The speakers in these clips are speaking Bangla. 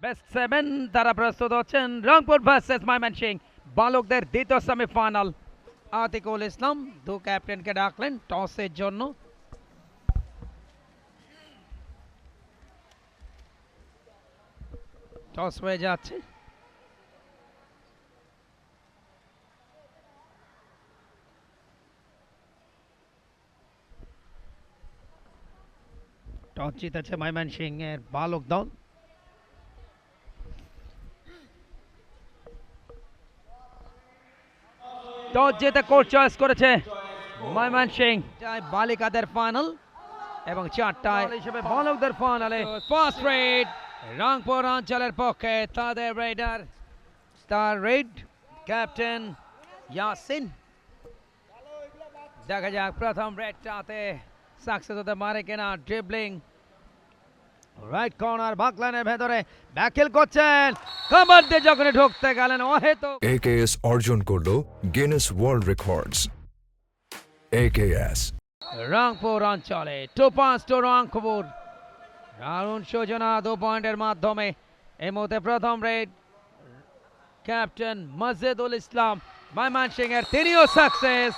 বেস্ট 7 তারা প্রস্তুত হচ্ছেন রংপুর ভার্সেস ময়মনসিং বালকদের দ্বিতীয় সেমিফাইনাল। আতিকুল ইসলাম দু ক্যাপ্টেনকে ডাকলেন টসের জন্য। টস হয়ে যাচ্ছে, টস জিতেছে ময়মনসিং এর বালক দল। টস জিতে কোচ চয়েস করেছে ময়মনসিং। বালিকাদের ফাইনাল এবং 4টায় হিসেবে বালকদের ফাইনালে ফার্স্ট রেড রংপুর অঞ্চলের পক্ষে তাদের raider star raid captain Yasin. দেখা যাক প্রথম রেডটাতে সাকসেস হতে পারে কিনা। ড্রিবলিং রাইট কর্নার বাকলাইনের ভেতরে ব্যাকেল করছেন, কভার দিয়ে যখন ঢুকতে গেলেন অহেতুক AKS অর্জন করলো Guinness world records. AKS Rangpur অঞ্চলে 2 পয়েন্টস টু রংপুর। দারুণ সূচনা 2 পয়েন্টের মাধ্যমে। এই মুহূর্তে প্রথম রেড ক্যাপ্টেন মসজিদুল ইসলাম ময়মনসিং এর তিনিও সাকসেস।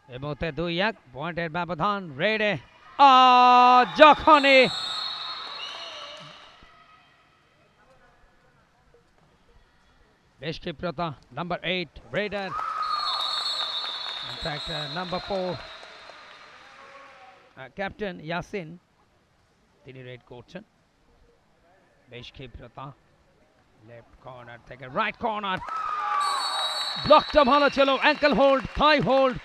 এই মুহূর্তে 2-1 পয়েন্টের ব্যবধান রেডে। যখনই বেশ ক্ষিপ্রতা number 8 raider, in fact number 4 captain Yasin তিনি রেড করছেন। বেশ ক্ষিপ্রতা লেফট কর্নার থেকে রাইট কর্নার, ব্লকটা ভালো ছিল, অ্যাঙ্কেল হোল্ড থাই হোল্ড।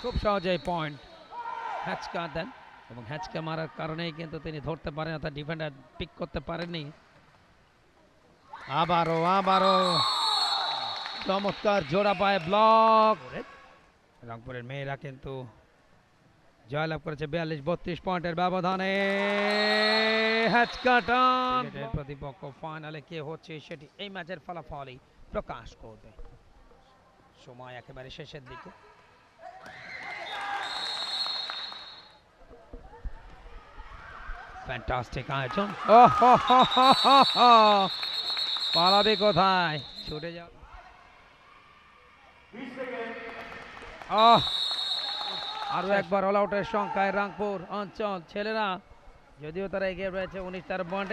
খুব সহজেই পয়েন্ট হ্যাচকা দেন এবং হ্যাচকা মারার কারণেই কিন্তু তিনি ধরতে পারেন, অর্থাৎ ডিফেন্ডার পিক করতে পারেননি। আবারও চমৎকার জোড়া পায় ব্লক। রংপুরের মেয়েরা কিন্তু জয়লাভ করেছে 42-32 পয়েন্টের ব্যবধানে। প্রতিপক্ষ ফাইনালে কে হচ্ছে সেটি এই ম্যাচের ফলাফলই প্রকাশ করবে। সময় একেবারে শেষের দিকে। ফ্যান্টাস্টিক আয়োজন। পালাবে কোথায়, ছুটে যাও। আরো একবার অল আউটের সংখ্যায় রংপুর অঞ্চল ছেলেরা, যদিও তারা এগিয়ে রয়েছে 19 পয়েন্ট।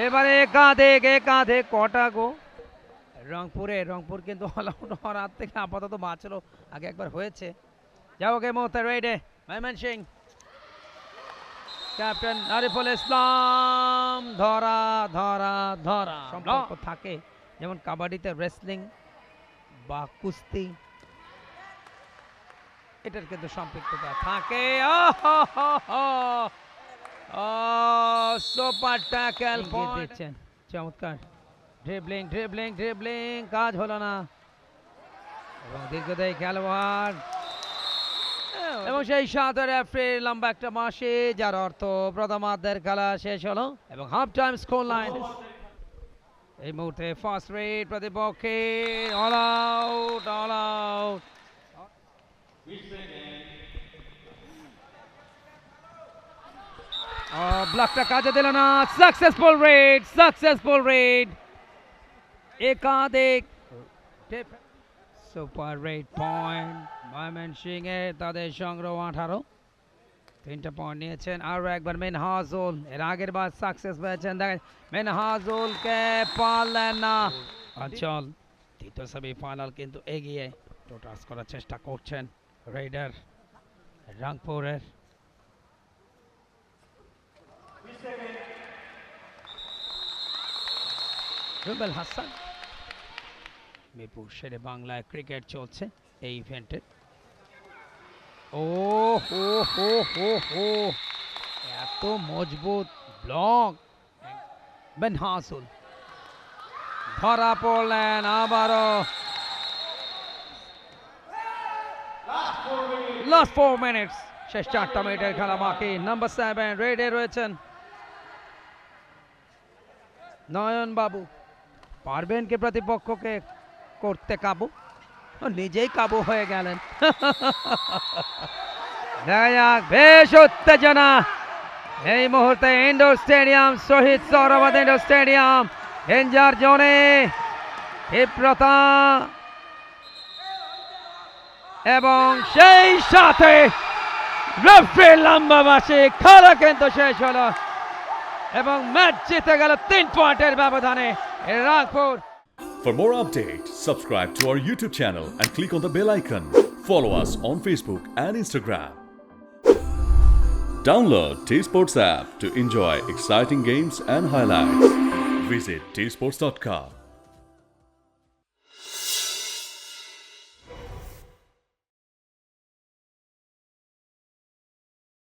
এবারে একাধে কটা গো রংপুর কিন্তু অল আউট হওয়ার হাত থেকে আপাতত বাঁচলো, আগে একবার হয়েছে। যাও গে মুহূর্তে রেডে ময়মনসিং ক্যাপ্টেন আরিফুল ইসলাম। ধরা সম্পর্ক থাকে, যেমন কাবাডিতে রেসলিং বা কুস্তি, এটার কিন্তু সম্পৃক্ততা থাকে। সুপার ট্যাকল দিচ্ছেন, চমৎকার ড্রিবলিং কাজ হলো না এবং দীর্ঘদেহী খেলোয়াড় এবং সেই সাথে রেফারি লম্বা একটা মাসে, যার অর্থ প্রথমার্ধের খেলা শেষ হলো এবং হাফ টাইম স্কোর লাইন। এই মুহূর্তে ফার্স্ট রেড প্রতিপক্ষে অল আউট। ব্লকটা কাজে দিল না। সাকসেসফুল রেড একাধিক সুপার রেড পয়েন্ট ময়মনসিং এ, তাদের সংগ্রহ 18। 3টা পয়েন্ট নিয়েছেন। আরো একবার মিনহাজুল, এর আগের বার সাকসেস পেয়েছেন। দেখেন মিনহাজুলকে পারলেন না। অঞ্চল দ্বিতীয় সেমিফাইনাল কিন্তু এগিয়ে টোটাস করার চেষ্টা করছেন রেডার রংপুরের। রুবেল হাসান। মিরপুর শেরে বাংলায় ক্রিকেট চলছে এই ইভেন্টে। এত মজবুত ব্লক। মিনহাজুল ধরা পড়লেন আবারও। লাস্ট 4 মিনিটস, শেষ 4টা মিনিটের খেলা বাকি। নাম্বার 7 রেডে রয়েছেন নয়ন বাবু। পারবেন কি প্রতিপক্ষকে করতে কাবু? নিজেই কাবু হয়ে গেলেন। দেখা যাক, বেশ উত্তেজনা এই মুহূর্তে ইন্ডোর স্টেডিয়াম, শহীদ সৌরভ ইন্ডোর স্টেডিয়াম, ডেঞ্জার জোনে ক্ষিপ্রতা এবং সেই সাথে রেফারির লম্বা বাঁশি, খেলা কিন্তু শেষ হলো এবং ম্যাচ জিতে গেল 3 পয়েন্টের ব্যবধানে Rangpur. For more updates, subscribe to our YouTube channel and click on the bell icon. Follow us on Facebook and Instagram. Download T-Sports app to enjoy exciting games and highlights. Visit tsports.com.